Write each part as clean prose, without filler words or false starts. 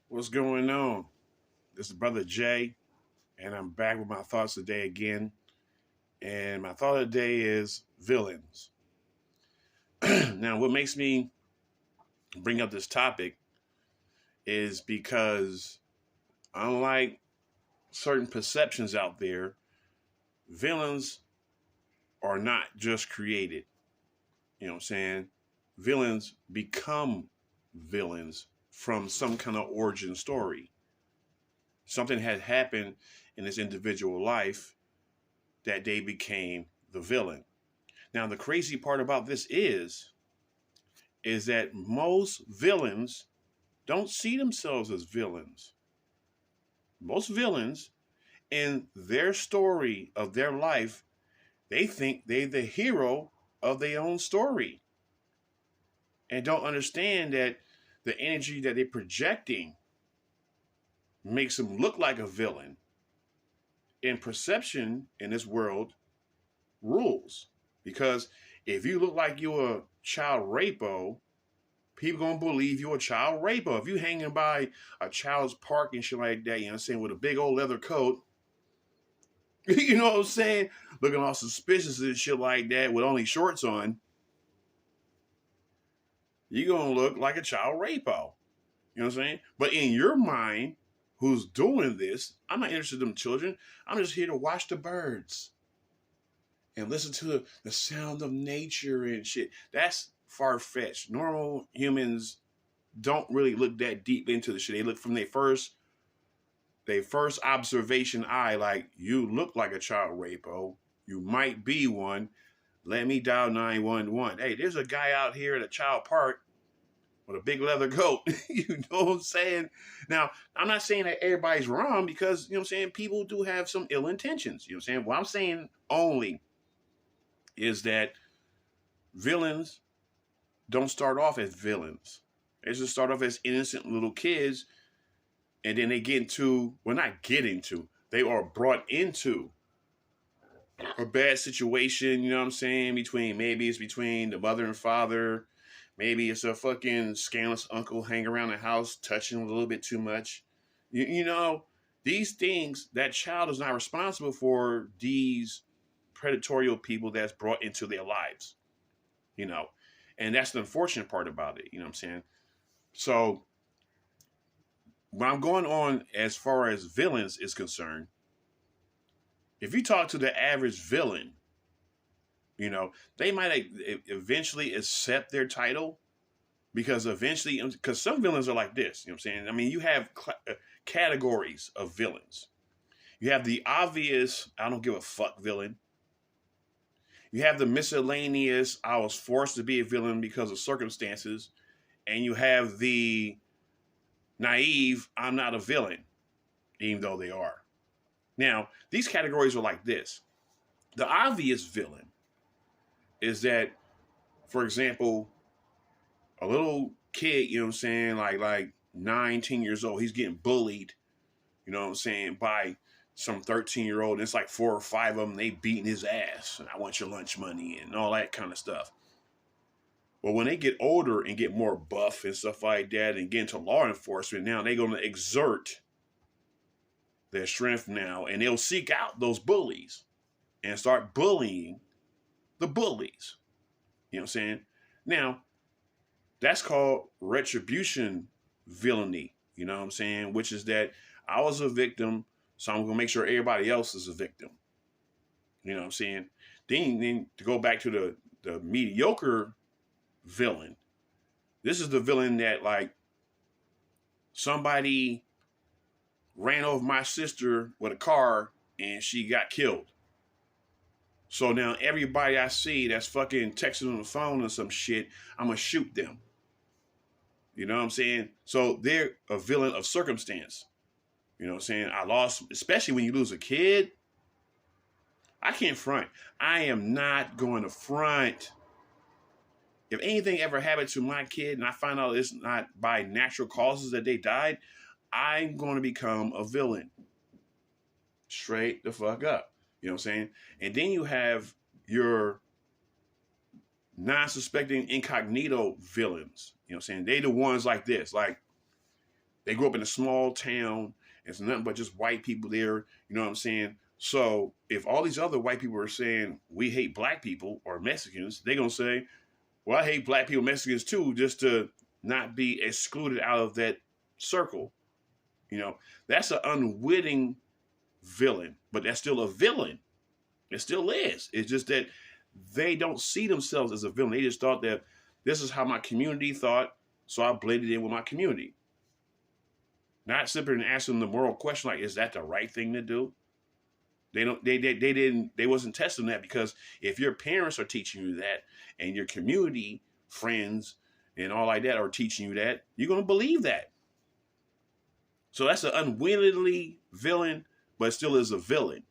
What's going on? This is Brother Jay, and I'm back with my thoughts today again. And my thought of the day is villains. Now, what makes me bring up this topic is because, unlike certain perceptions out there, villains are not just created. You know what I'm saying? Villains become villains from some kind of origin story. Something had happened in this individual life that they became the villain. Now, the crazy part about this is that most villains don't see themselves as villains. Most villains in their story of their life, they think they're the hero of their own story and don't understand that the energy that they're projecting makes them look like a villain. And perception in this world rules. Because if you look like you're a child rapo, people gonna believe you're a child raper. If you hanging by a child's park and shit like that, you know what I'm saying, with a big old leather coat, you know what I'm saying, looking all suspicious and shit like that with only shorts on, you're gonna look like a child rapo. You know what I'm saying? But in your mind, who's doing this, I'm not interested in them children. I'm just here to watch the birds and listen to the sound of nature and shit. That's far fetched. Normal humans don't really look that deep into the shit. They look from their first observation eye, like, you look like a child rapo. You might be one. Let me dial 911. Hey, there's a guy out here at a child park with a big leather coat. You know what I'm saying? Now, I'm not saying that everybody's wrong because, you know what I'm saying, people do have some ill intentions. You know what I'm saying? What I'm saying only is that villains don't start off as villains. They just start off as innocent little kids, and then they get into, well, not get into, they are brought into a bad situation, you know what I'm saying, maybe it's between the mother and father, maybe it's a fucking scandalous uncle hanging around the house touching a little bit too much. You know, these things, that child is not responsible for these predatorial people that's brought into their lives, you know. And that's the unfortunate part about it, you know what I'm saying? So when I'm going on as far as villains is concerned, if you talk to the average villain, you know, they might eventually accept their title because eventually, because some villains are like this, you know what I'm saying? I mean, you have categories of villains. You have the obvious, I don't give a fuck villain. You have the miscellaneous, I was forced to be a villain because of circumstances. And you have the naive, I'm not a villain, even though they are. Now, these categories are like this. The obvious villain is that, for example, a little kid, you know what I'm saying, like 9, 10 years old, he's getting bullied, you know what I'm saying, by some 13-year-old. And it's like 4 or 5 of them, they beating his ass. And I want your lunch money and all that kind of stuff. Well, when they get older and get more buff and stuff like that and get into law enforcement, now they're going to exert their strength now, and they'll seek out those bullies and start bullying the bullies. You know what I'm saying? Now, that's called retribution villainy. You know what I'm saying? Which is that I was a victim, so I'm going to make sure everybody else is a victim. You know what I'm saying? Then to go back to the mediocre villain, this is the villain that, like, somebody ran over my sister with a car and she got killed. So now everybody I see that's fucking texting on the phone or some shit, I'm going to shoot them. You know what I'm saying? So they're a villain of circumstance. You know what I'm saying? I lost, especially when you lose a kid. I can't front. I am not going to front. If anything ever happened to my kid and I find out it's not by natural causes that they died, I'm going to become a villain. Straight the fuck up. You know what I'm saying? And then you have your non-suspecting incognito villains. You know what I'm saying? They the ones like this. Like, They grew up in a small town. It's nothing but just white people there. You know what I'm saying? So if all these other white people are saying we hate black people or Mexicans, they're gonna say, well, I hate black people, Mexicans too, just to not be excluded out of that circle. You know, that's an unwitting villain, but that's still a villain. It still is. It's just that they don't see themselves as a villain. They just thought that this is how my community thought, so I blended in with my community. Not simply and asking the moral question like, is that the right thing to do? They wasn't testing that, because if your parents are teaching you that and your community friends and all like that are teaching you that, you're gonna believe that. So that's an unwittingly villain, but still is a villain.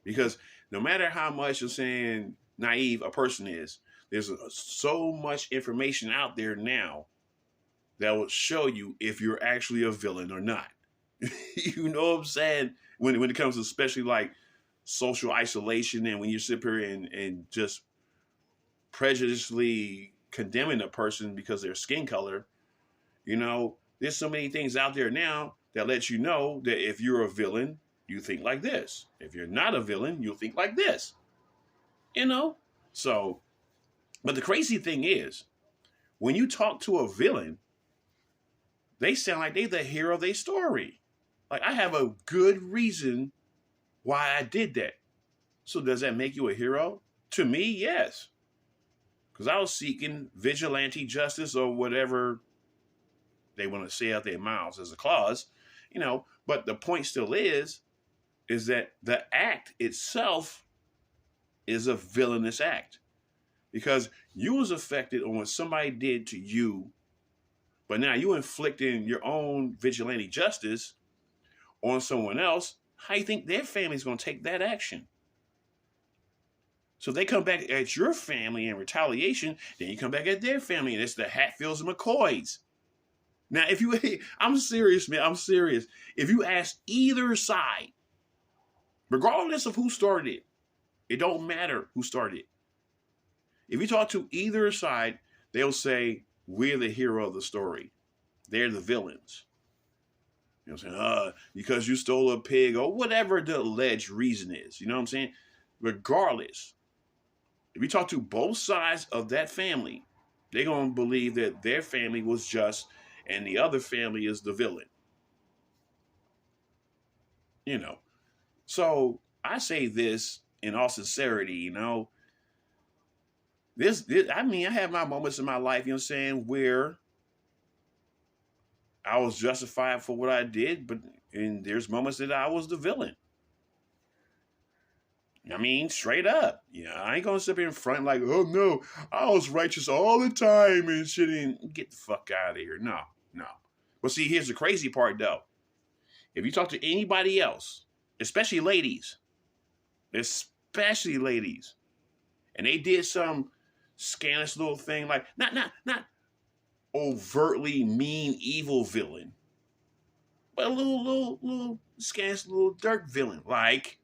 Because no matter how much you're saying naive a person is, there's so much information out there now that will show you if you're actually a villain or not. You know what I'm saying? When it comes to especially like social isolation, and when you sit here and just prejudicially condemning a person because of their skin color, you know, there's so many things out there now that let you know that if you're a villain, you think like this. If you're not a villain, you'll think like this. You know? So, but the crazy thing is, when you talk to a villain, they sound like they're the hero of their story. Like, I have a good reason why I did that. So does that make you a hero? To me, yes. Because I was seeking vigilante justice, or whatever they want to say out their mouths as a clause, you know. But the point still is that the act itself is a villainous act, because you was affected on what somebody did to you, but now you inflicting your own vigilante justice on someone else. How you think their family's going to take that action? So they come back at your family in retaliation, then you come back at their family, and it's the Hatfields and McCoys. Now, if you, I'm serious, man, I'm serious. If you ask either side, regardless of who started it, it don't matter who started it. If you talk to either side, they'll say, we're the hero of the story. They're the villains. You know what I'm saying? Because you stole a pig, or whatever the alleged reason is. You know what I'm saying? Regardless, if you talk to both sides of that family, they're going to believe that their family was just and the other family is the villain. You know? So I say this in all sincerity, you know. This I mean, I have my moments in my life, you know what I'm saying, where I was justified for what I did, and there's moments that I was the villain. I mean, straight up. You know, I ain't gonna sit here in front like, oh no, I was righteous all the time and shit, and get the fuck out of here. No. But see, here's the crazy part though. If you talk to anybody else, especially ladies, and they did some scandalous little thing, like not overtly mean evil villain, but a little scandalous little dirt villain. Like,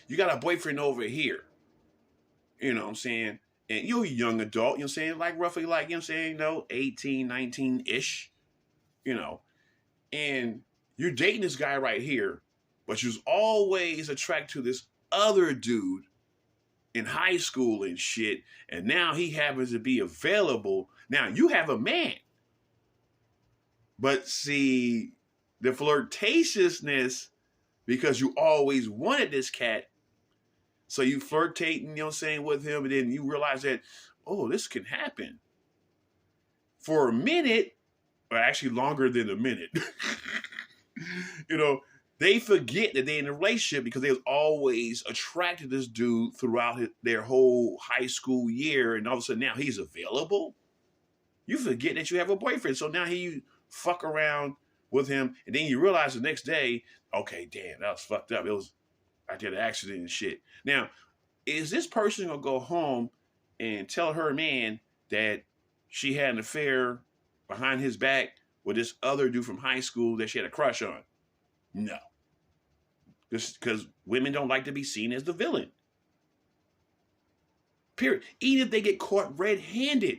you got a boyfriend over here, you know what I'm saying, and you're a young adult, you know what I'm saying, like roughly like, you know what I'm saying, 18, 19-ish, you know, and you're dating this guy right here, but you're always attracted to this other dude in high school and shit, and now he happens to be available. Now you have a man, but see, the flirtatiousness, because you always wanted this cat, so you flirtating, you know what I'm saying, with him, and then you realize that, oh, this can happen. For a minute, or actually longer than a minute, you know, they forget that they're in a relationship because they was always attracted to this dude throughout their whole high school year, and all of a sudden now he's available. You forget that you have a boyfriend, so now you fuck around with him, and then you realize the next day, okay, damn, that was fucked up. I did an accident and shit. Now, is this person gonna go home and tell her man that she had an affair behind his back with this other dude from high school that she had a crush on? No. Because women don't like to be seen as the villain. Period. Even if they get caught red-handed,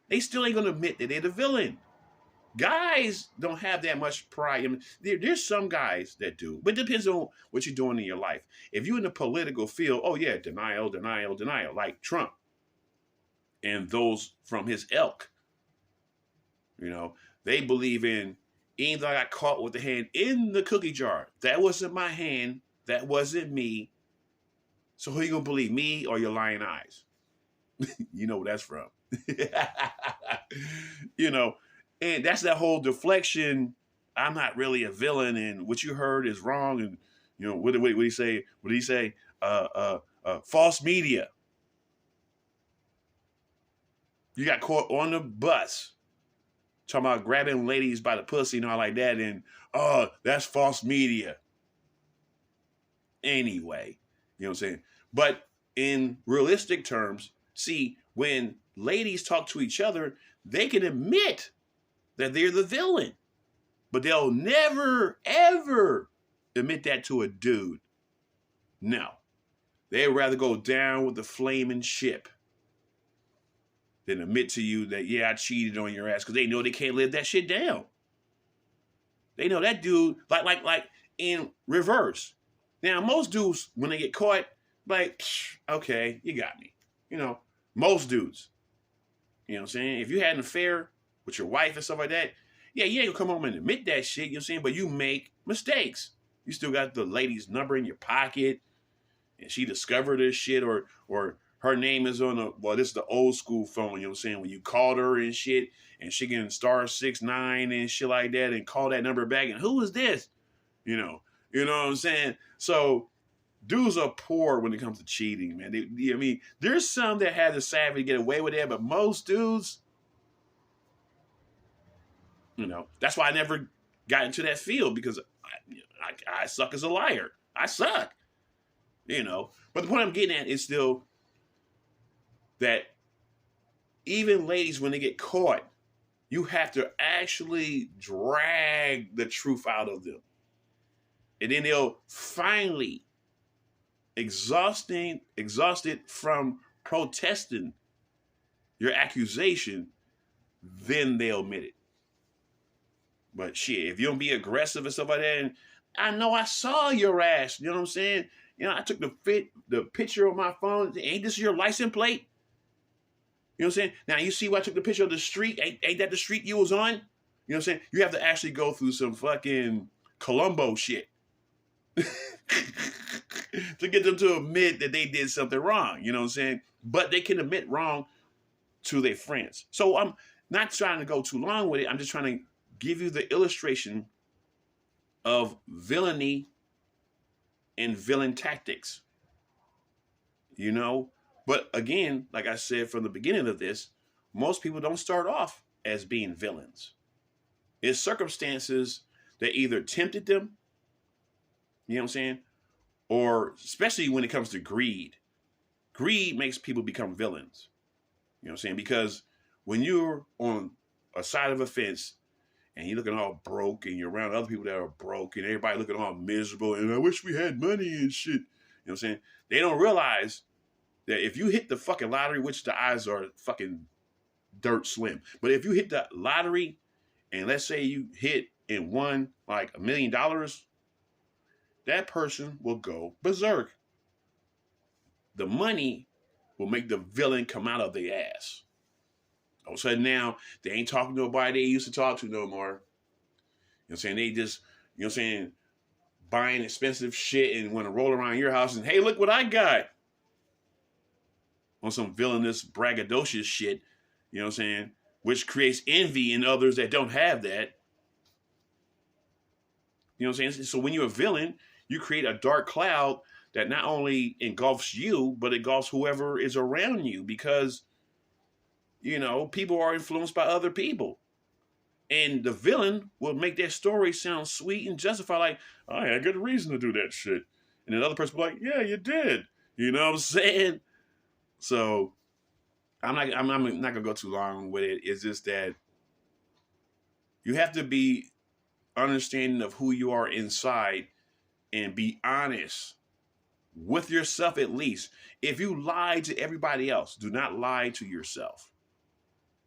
they still ain't gonna admit that they're the villain. Guys don't have that much pride. I mean, there's some guys that do, but it depends on what you're doing in your life. If you're in the political field, oh yeah, denial, denial, denial, like Trump and those from his ilk. You know, they believe in, even though I got caught with the hand in the cookie jar, that wasn't my hand, that wasn't me. So who you gonna believe, me or your lying eyes? You know where that's from. You know, and that's that whole deflection. I'm not really a villain, and what you heard is wrong. And you know, what did he say? What did he say? False media. You got caught on the bus talking about grabbing ladies by the pussy and all like that, and oh, that's false media. Anyway, you know what I'm saying? But in realistic terms, see, when ladies talk to each other, they can admit that they're the villain, but they'll never, ever admit that to a dude. No. They'd rather go down with the flaming ship than admit to you that, yeah, I cheated on your ass, because they know they can't live that shit down. They know that dude, like in reverse. Now, most dudes, when they get caught, like, okay, you got me. You know, most dudes. You know what I'm saying? If you had an affair with your wife and stuff like that, yeah, you ain't gonna come home and admit that shit, you know what I'm saying? But you make mistakes. You still got the lady's number in your pocket, and she discovered this shit, or her name is on this is the old school phone, you know what I'm saying? When you called her and shit, and she can *69 and shit like that, and call that number back, and who is this? You know what I'm saying? So dudes are poor when it comes to cheating, man. I mean, there's some that have the savvy to get away with it, but most dudes, you know, that's why I never got into that field, because I suck as a liar. I suck, you know. But the point I'm getting at is still that even ladies, when they get caught, you have to actually drag the truth out of them. And then they'll finally, exhausted from protesting your accusation, then they'll admit it. But shit, if you don't be aggressive and stuff like that, and I know I saw your ass, you know what I'm saying? You know, I took the picture of my phone. Ain't this your license plate? You know what I'm saying? Now you see why I took the picture of the street? Ain't that the street you was on? You know what I'm saying? You have to actually go through some fucking Columbo shit to get them to admit that they did something wrong. You know what I'm saying? But they can admit wrong to their friends. So I'm not trying to go too long with it. I'm just trying to give you the illustration of villainy and villain tactics. You know? But again, like I said from the beginning of this, most people don't start off as being villains. It's circumstances that either tempted them, you know what I'm saying? Or especially when it comes to greed. Greed makes people become villains. You know what I'm saying? Because when you're on a side of a fence and you're looking all broke, and you're around other people that are broke, and everybody looking all miserable, and I wish we had money and shit. You know what I'm saying? They don't realize that if you hit the fucking lottery, which the odds are fucking dirt slim, but if you hit the lottery, and let's say you hit and won like $1 million, that person will go berserk. The money will make the villain come out of their ass. All of a sudden now, they ain't talking to nobody they used to talk to no more. You know what I'm saying? They just, you know what I'm saying, buying expensive shit and want to roll around your house and, hey, look what I got. On some villainous, braggadocious shit, you know what I'm saying? Which creates envy in others that don't have that. You know what I'm saying? So when you're a villain, you create a dark cloud that not only engulfs you, but engulfs whoever is around you, because, you know, people are influenced by other people. And the villain will make their story sound sweet and justified, like, oh, I had good reason to do that shit. And another person will be like, yeah, you did. You know what I'm saying? So I'm not gonna go too long with it. It's just that you have to be understanding of who you are inside and be honest with yourself at least. If you lie to everybody else, do not lie to yourself.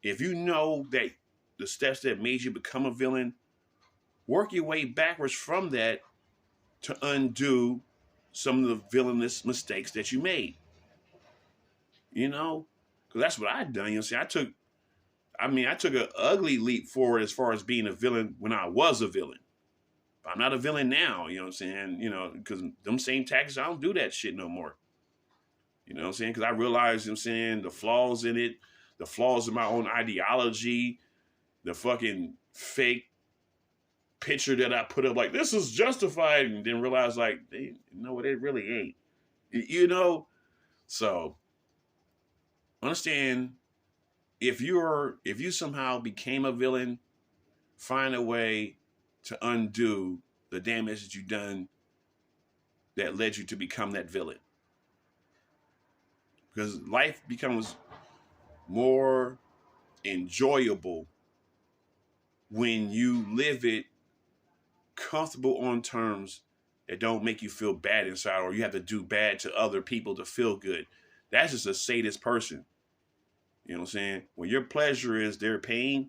If you know that the steps that made you become a villain, work your way backwards from that to undo some of the villainous mistakes that you made. You know, because that's what I done. You know, see, I took an ugly leap forward as far as being a villain when I was a villain. But I'm not a villain now. You know what I'm saying? You know, because them same tactics, I don't do that shit no more. You know what I'm saying? Because I realized, you know what I'm saying, the flaws in it, the flaws in my own ideology, the fucking fake picture that I put up, like, this is justified, and then realize, like, hey, you know what, it really ain't. You know? So, understand, if you somehow became a villain, find a way to undo the damage that you've done that led you to become that villain. Because life becomes more enjoyable when you live it comfortable on terms that don't make you feel bad inside, or you have to do bad to other people to feel good. That's just a sadist person. You know what I'm saying? When your pleasure is their pain,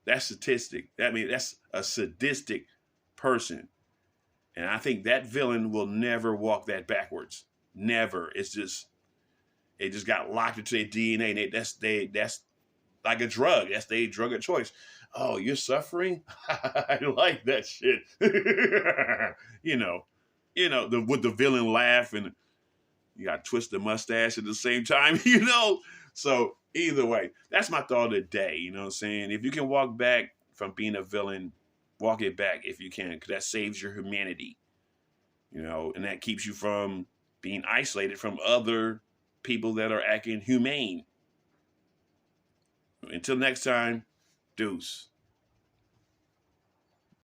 that's sadistic. That's a sadistic person. And I think that villain will never walk that backwards. Never. It just got locked into their DNA. That's like a drug. That's their drug of choice. Oh, you're suffering? I like that shit. With the villain laugh, and you got to twist the mustache at the same time, So either way, that's my thought of the day. You know what I'm saying? If you can walk back from being a villain, walk it back if you can, because that saves your humanity. And that keeps you from being isolated from other people that are acting humane. Until next time, deuce.